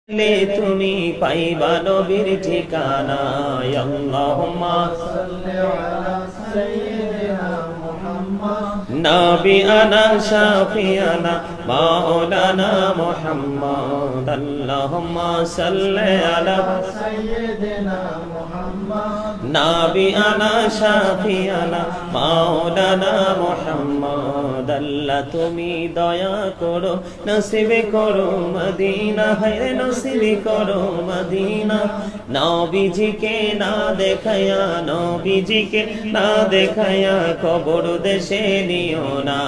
লে তুমি পাইবা নবীর ঠিকানা আল্লাহুম্মা সাল্লি আলা সাইয়্যিদিনা মুহাম্মদ নাবিয়ানা শাফিয়ানা মাওলানা মুহাম্মদ আল্লাহুম্মা সাল্লি আলা সাইয়্যিদিনা মুহাম্মদ নাবিয়ানা শাফিয়ানা মাওলানা মুহাম্মদ আল্লাহ তুমি দয়া করো নসিব করো মদিনা হায়রে নসিব করো মদিনা নবীজিকে না দেখায়া নবীজিকে না দেখায়া কবর দেশে নিও না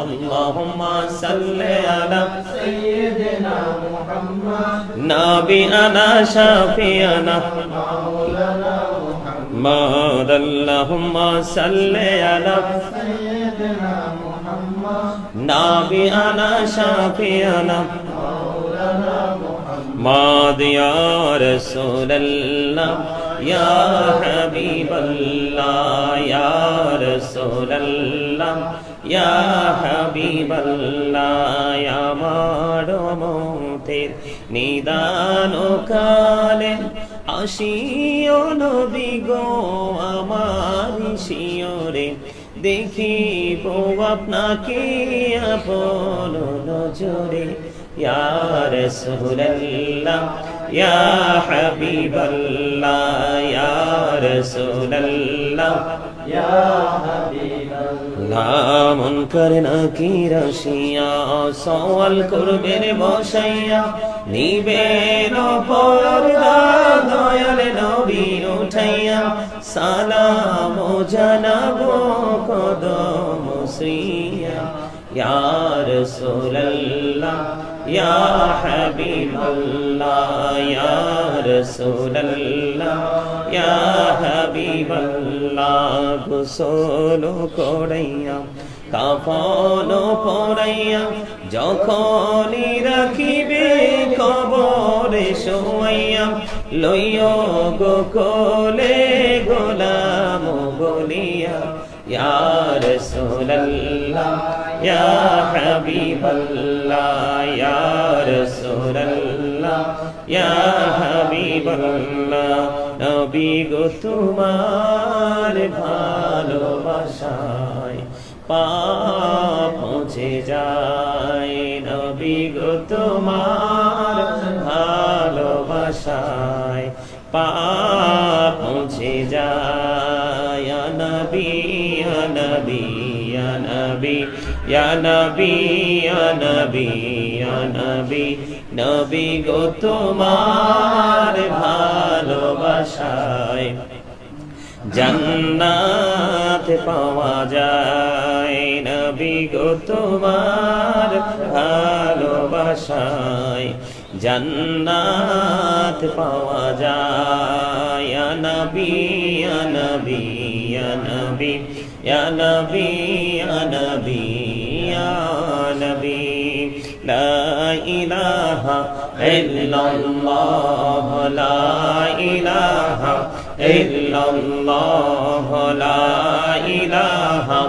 আল্লাহুম্মা সাল্লি আলা সাইয়্যিদিনা মুহাম্মদ নাবিয়ানা শাফিয়ানা মাওলানা মুহাম্মদ আল্লাহুম্মা সাল্লি আলা সাইয়্যিদিনা মুহাম্মদ নাবিয়ানা শাফিয়ানা মাওলানা মুহাম্মদ ইয়া রাসূলুল্লাহ ইয়া হাবিবাল্লাহ ইয়া রাসূলুল্লাহ ইয়া হাবিবাল্লাহ আমার মতের নিদান কালে আসিও নবী গো আমার শিয়রে দেখিব আপনাকে আপন নজরে ইয়া রাসূলুল্লাহ ইয়া হাবিবাল্লাহ ইয়া রাসূলুল্লাহ ইয়া হাবিবাল্লাহ মুনকার নাকির আসিয়া সওয়াল করবে বসাইয়া নিবেন পর্দা দয়াল নবী উঠাইয়া সালাম জানাবো কদম ছুঁইয়া ইয়া রাসূলুল্লাহ ইয়া হাবিবাল্লাহ ইয়া রাসূলুল্লাহ ইয়া হাবিবাল্লাহ গোসল করাইয়া কাফন পরাইয়া যখনই রাখিবে কবরে শোয়াইয়া লইও গো কোলে গোলাম বলিয়া ইয়া রাসূলুল্লাহ ইয়া হাবিবাল্লাহ ইয়া রাসূলুল্লাহ ইয়া হাবিবাল্লাহ নবী গো তোমার ভালোবাসায় পাপ মুছে যায় নবী গো তোমার ভালোবাসায় পাপ মুছে যায় ইয়া নবী ইয়া নবী ইয়া নবী ইয়া নবী ইয়া নবী ইয়া নবী নবী গো তোমার ভালোবাসায় জান্নাত পাওয়া যায় নবী গো তোমার ভালোবাসায় জান্নাত পাওয়া যায় ইয়া নবী ইয়া নবী ইয়া নবী ইয়া নবী ইয়া নবী ইয়া নবী লা ইলাহা ইল্লাল্লাহ লা ইলাহা ইল্লাল্লাহ লা ইলাহা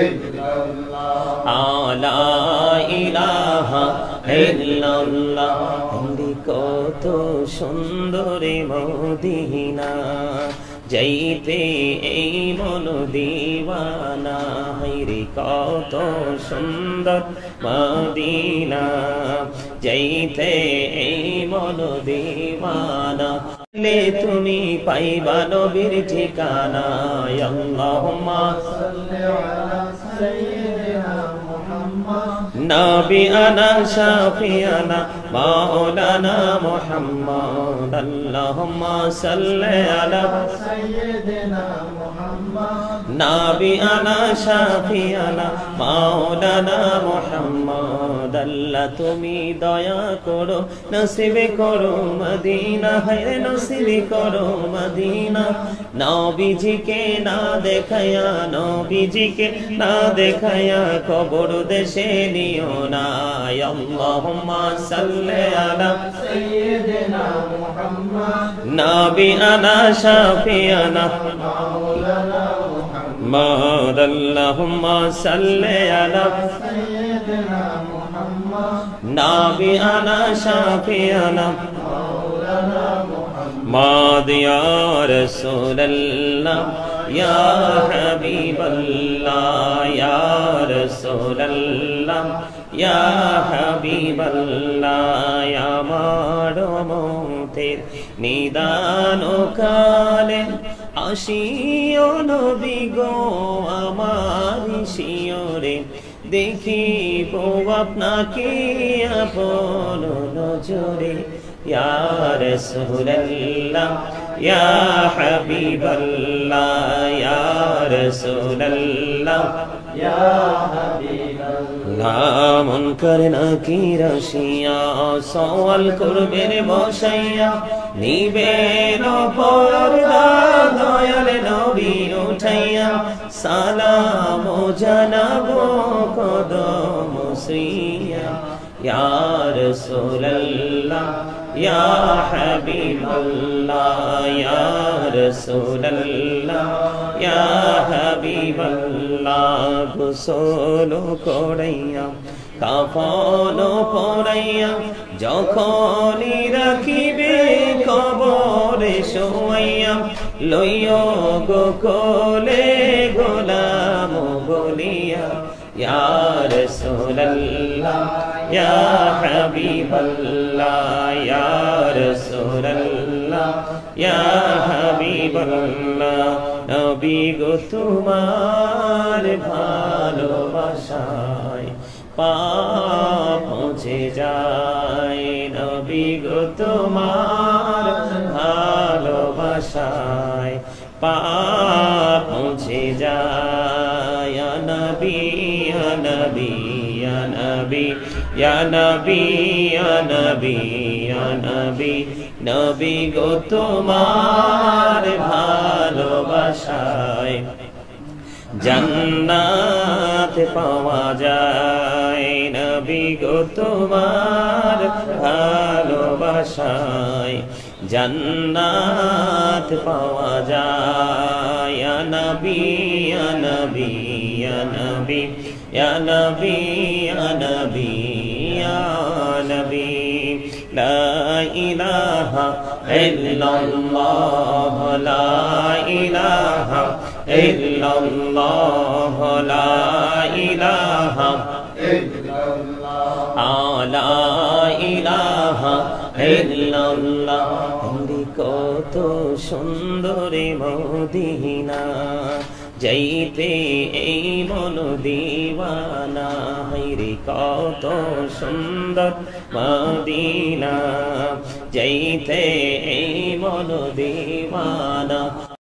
ইল্লাল্লাহ লা ইলাহা ইল্লাল্লাহ কত সুন্দর মদিনা যাইতে এই মন দিওয়ানা হায়রে কত সুন্দর মদিনা যাইতে এই মন দিওয়ানা লে তুমি পাইবা নবীর ঠিকানা আল্লাহুম্মা সাল্লি আলা সাইয়্যিদিনা মুহাম্মদ নাবিয়ানা শাফিয়ানা মাওলানা মুহাম্মদ আল্লাহুম্মা সাল্লি আলা সাইয়্যিদিনা মুহাম্মদ নাবিয়ানা শাফিয়ানা মাওলানা মুহাম্মদ আল্লাহ তুমি দয়া করো নসিব করো মদিনা হায়রে নসিব করো মদিনা নবীজিকে না দেখায়া নবীজিকে না দেখায়া কবর দেশে নিও না আল্লাহুম্মা সাল্লি আলা সাইয়্যিদিনা মুহাম্মদ নাবিয়ানা শাফিয়ানা মাওলানা মুহাম্মদ আল্লাহুম্মা সাল্লি আলা সাইয়্যিদিনা মুহাম্মদ নাবিয়ানা শাফিয়ানা মাদ ইয়া রাসূলুল্লাহ ইয়া হাবিবাল্লাহ ইয়া রাসূলুল্লাহ ইয়া হাবিবাল্লাহ আমার মতের নিদান কালে আসিও নবী গো আমার শিয়রে দেখিব আপনাকে আপন নজরে ইয়া রাসূলুল্লাহ ইয়া হাবিবাল্লাহ ইয়া রাসূলুল্লাহ ইয়া হাবিবাল্লাহ মুনকার নাকির আসিয়া সওয়াল করবে রে বসাইয়া নিবেন পর্দা দয়াল নবী উঠাইয়া সালাম জানাবো কদম শ্রিয়া ইয়া রাসূলুল্লাহ ইয়া হাবিবাল্লাহ ইয়া রাসূলুল্লাহ ইয়া হাবিবাল্লাহ গোসল করাইয়া কাফন পরাইয়া যখনই রাখিবে কবরে শোয়াইয়া লইও গো কোলে গোলাম বলিয়া ইয়া রাসূলুল্লাহ ইয়া হাবিবাল্লাহ ইয়া রাসূলুল্লাহ ইয়া হাবিবাল্লাহ নবী গো তোমার ভালোবাসায় পাপ মুছে যায় নবী গো তোমার ভালোবাসায় পাপ মুছে যায় ইয়া নবী ইয়া নবী ইয়া নবী ইয়া নবী ইয়া নবী ইয়া নবী নবী গো তোমার ভালোবাসায় জান্নাত পাওয়া যায় নবী গো তোমার ভালোবাসায় জান্নাত পাওয়া যায় ইয়া নবী ইয়া নবী ইয়া নবী ইয়া নবী ইয়া নবী ইয়া নবী লা ইলাহা ইল্লাল্লাহ লা ইলাহা ইল্লাল্লাহ লা ইলাহা ইল্লাল্লাহ লা ইলাহা ইল্লাল্লাহ কত সুন্দর মদিনা যাইতে এই মন দিওয়ানা হায়রে কত সুন্দর মদিনা যাইতে এই মন দিওয়ানা